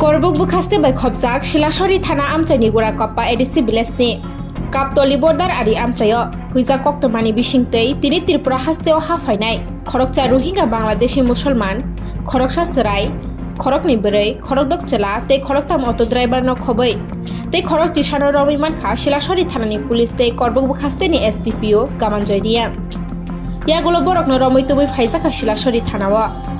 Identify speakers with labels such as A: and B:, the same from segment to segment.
A: Korbuk bukhaste by Khobjak, Silachari Thana Amchani Gura Koppa Edisi Bilesni. Kaptoli Bordar Ari Amchayo, Huijak Koktwma Bisingtwi, Tini Tripura Hasteo Phainairok, Khorokcha Rohingya Bangladeshi Musulman, Khoroksa Serai, Khorokni Berei, Khorodok Chela, Te Khoroktam Auto Driver no Khoboi. Te Khorok Tishano Romjakha, Silachari Thanani Police Te Korbuk bukhaste ni SDPO, Gamanjoy Dia. Yagulo Borok no Romoi Tubi Huijak Silachari Thanawa.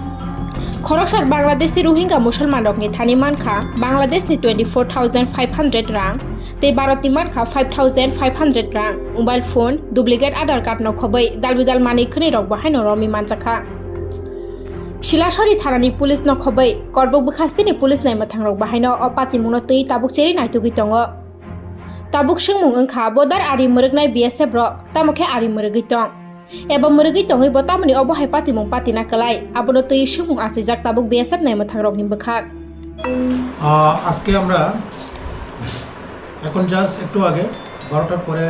A: Khoroksar Bangladeshi Rohingya Musulman rokni thani mankha Bangladesh ni 24,500 rang te Bharati mankha 5,500 rang mobile phone duplicate Aadhaar card no khobai dalbidal mani khni rok bahai no romi manchakha Silachari Thanani police no khobai korbuk bukhaste ni police nai mathang rok bahai no opati muno tei tabuk cheri nai tugi tongo tabuk singmung angkha Bordar ari murugnai BSF rok tamokhe ari murugi tong Eba murugi tongi botamani obo hai pati mung pati na kalai abono tei sumung asijak tabuk BSF nai mathang rok ni bekhak
B: আজকে আমরা এখন just একটু আগে 12টার পরে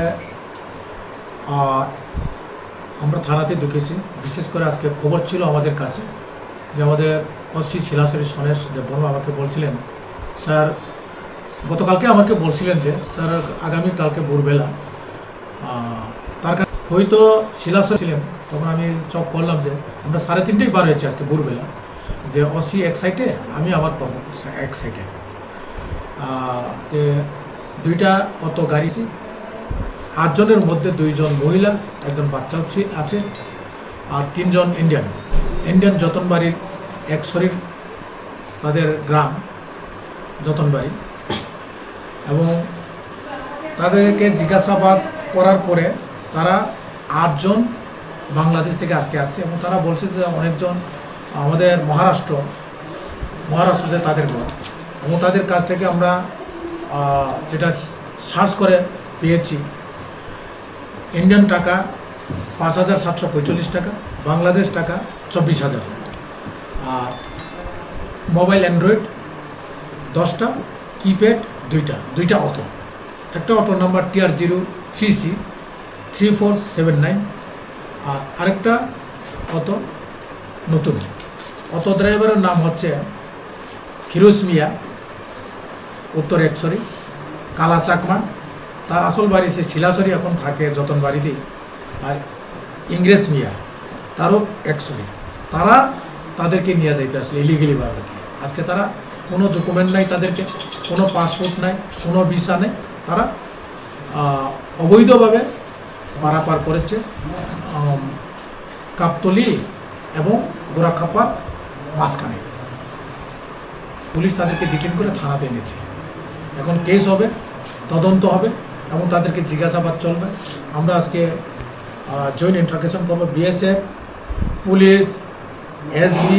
B: আমরা থানাতে ঢুকেছি বিশেষ করে আজকে খবর ছিল আমাদের কাছে যে আমাদের ওসি শিলাচরি সনেশ দেববর্মা আমাকে বলছিলেন স্যার গতকালকে আমাকে বলছিলেন যে স্যার আগামী কালকে ভোরবেলা তার কাছে হয়তো শিলাচরি ছিলেন তখন আমি চক করলাম যে আমরা 3:30 বার হয়েছে আজকে ভোরবেলা যে ওসি এক সাইডে আমি আমার এক সাইডে দুইটা অটো গাড়ি 8 জনের মধ্যে 2 জন মহিলা একজন বাচ্চা আছে আর 3 জন ইন্ডিয়ান যতনবাড়ির এক শরীর তাদের গ্রাম যতনবাড়ি এবং তাদেরকে জিজ্ঞাসাবাদ করার পরে তারা 8 জন বাংলাদেশ থেকে আজকে আসছে এবং তারা বলছে যে অনেকজন আমাদের মহারাষ্ট্রে তাদের ঘর এবং তাদের কাছ থেকে আমরা যেটা সার্চ করে পেয়েছি ইন্ডিয়ান টাকা 5,745 টাকা বাংলাদেশ টাকা 24,000 আর মোবাইল অ্যান্ড্রয়েড 10টা কিপ্যাড দুইটা অটো একটা অটো নাম্বার TR03C 3479 আর আরেকটা অটো নতুন অটো ড্রাইভারের নাম হচ্ছে খিরোসমিয়া উত্তর একশরি কালা চাকমা তার আসল বাড়ি সে শিলাচরি এখন থাকে যতন বাড়িতেই আর ইংরেজ মিয়া তারও একশরি তারা তাদেরকে নিয়ে যাইতে আসলে ইলিগেলিভাবে আজকে তারা কোনো ডকুমেন্ট নাই তাদেরকে কোনো পাসপোর্ট নাই কোনো ভিসা নেই তারা অবৈধভাবে পারাপার করেছে কাপতলি এবং গোরাখাপার মাঝখানে পুলিশ তাদেরকে ডিটেইন করে থানাতে এনেছে এখন কেস হবে তদন্ত হবে এবং তাদেরকে জিজ্ঞাসাবাদ চলবে আমরা আজকে জয়েন্ট ইন্টারোগেশন করব BSF পুলিশ SB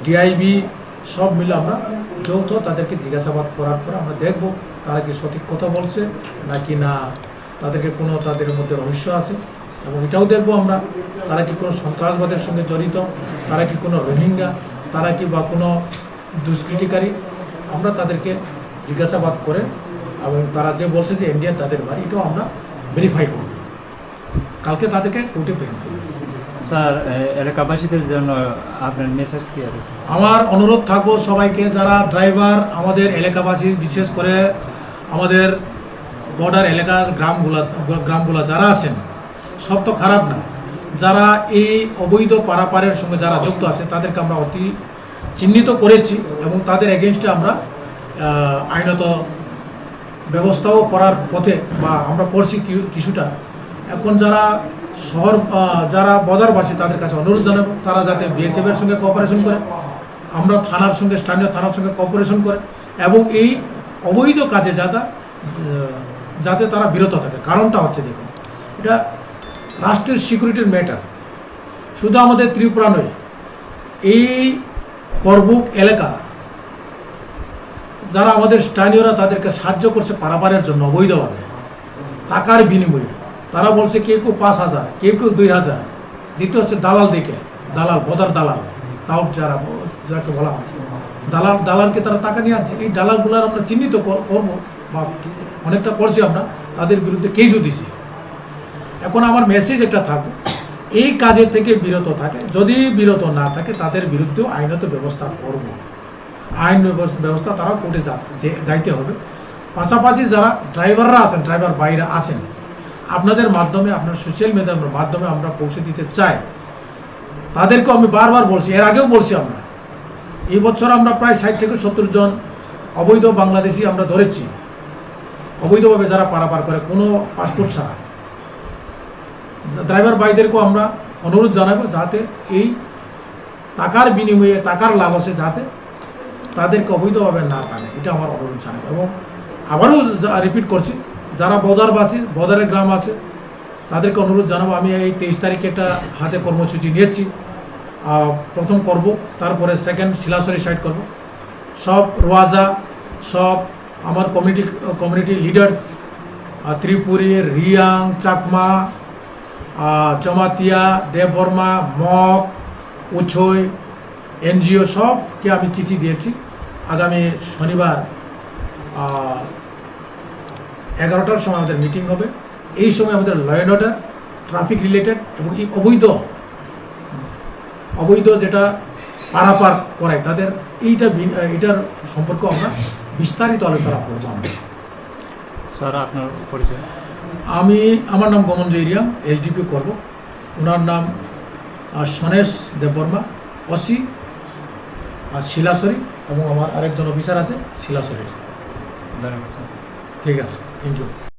B: DIB সব মিলে আমরা যৌথ তাদেরকে জিজ্ঞাসাবাদ করার পর আমরা দেখব তারা কি সঠিক কথা বলছে নাকি না তাদেরকে কোনো তাদের মধ্যে রহস্য আছে এবং এটাও দেখব আমরা তারা কি কোনো সন্ত্রাসবাদের সঙ্গে জড়িত তারা কি কোনো রোহিঙ্গা তারা কি বা কোনো দুষ্কৃতিকারী আমরা তাদেরকে জিজ্ঞাসাবাদ করে এবং তারা যে বলছে যে ইন্ডিয়ান তাদের বাড়ি এটাও আমরা ভেরিফাই করব কালকে তাদেরকে কোর্টে প্রেরণ করব
C: স্যার এলাকাবাসীদের জন্য আপনার মেসেজ কি আছে
B: আমার অনুরোধ থাকবো সবাইকে যারা ড্রাইভার আমাদের এলাকাবাসী বিশেষ করে আমাদের বর্ডার এলাকা গ্রামগুলো যারা আছেন সব তো খারাপ না যারা এই অবৈধ পারাপারের সঙ্গে যারা যুক্ত আছে তাদেরকে আমরা অতি চিহ্নিত করেছি এবং তাদের এগেনস্টে আমরা আইনত ব্যবস্থাও করার পথে বা আমরা করছি কিছুটা এখন যারা যারা বর্ডারবাসী তাদের কাছে অনুরোধ জানাবো তারা যাতে BSF-এর সঙ্গে কোঅপারেশন করে আমরা থানার সঙ্গে স্থানীয় থানার সঙ্গে কোঅপারেশন করে এবং এই অবৈধ কাজে যাতে তারা বিরত থাকে কারণটা হচ্ছে দেখুন এটা রাষ্ট্রের সিকিউরিটির ম্যাটার শুধু আমাদের ত্রিপুরা নয় এই করবুক এলাকা যারা আমাদের স্থানীয়রা তাদেরকে সাহায্য করছে পারাপারের জন্য অবৈধভাবে টাকার বিনিময়ে তারা বলছে কেউ 5,000 কেউ 2,000 দ্বিতীয় হচ্ছে দালাল দালাল বর্ডার দালাল তাও যাকে বলা হয় দালালকে তারা টাকা নিয়ে আনছে এই দালালগুলার আমরা চিহ্নিত করবো বা অনেকটা করছি আমরা তাদের বিরুদ্ধে কেসও দিছি এখন আমার মেসেজ একটা থাকবে এই কাজের থেকে বিরত থাকে যদি বিরত না থাকে তাদের বিরুদ্ধেও আইনত ব্যবস্থা করব আইন ব্যবস্থা তারাও কোর্টে যাইতে হবে। পাশাপাশি যারা ড্রাইভাররা আছেন, ড্রাইভার বাইরে আছেন, আপনাদের মাধ্যমে, আপনার সোশ্যাল মিডিয়ার মাধ্যমে আমরা পৌঁছে দিতে চাই। তাদেরকে আমি বারবার বলছি, এর আগেও বলছি, আমরা এই বছর আমরা প্রায় 60 থেকে 70 জন অবৈধ বাংলাদেশি আমরা ধরেছি, অবৈধভাবে যারা পারাপার করে কোনো পাসপোর্ট ছাড়া। ড্রাইভার ভাইদেরকেও আমরা অনুরোধ জানাবো যাতে এই টাকার বিনিময়ে, টাকার লাভ আছে, যাতে তাদেরকে অবৈধভাবে না টানে, এটা আমার অনুরোধ জানাবো। এবং আবারও রিপিট করছি, যারা বর্দারবাসী, বর্দারের গ্রাম আছে, তাদেরকে অনুরোধ জানাবো। আমি এই 23 তারিখে একটা হাতে কর্মসূচি নিয়েছি, প্রথম করব, তারপরে সেকেন্ড শিলাছড়ি সাইড করব। সব রোয়াজা, সব আমার community leaders, Tripuri, Reang, Chakma, Jamatia, Debbarma, Mog, Uchoi, NGO সবকে আমি চিঠি দিয়েছি। আগামী শনিবার 11টার সময় আমাদের মিটিং হবে। এই সময় আমাদের law and order, traffic related এবং এই অবৈধ যেটা পারাপার করে তাদের এইটার সম্পর্কে আমরা বিস্তারিত আলোচনা করবো। আমরা
C: স্যার আপনার পরিচয়?
B: আমার নাম গমনজয় এরিয়া, এসডিপি করব। ওনার নাম সনেশ দেববর্মা, অসি শিলাছড়ি, এবং আমার আরেকজন অফিসার আছে শিলাছড়ির।
C: ধন্যবাদ।
B: ঠিক আছে, থ্যাংক ইউ।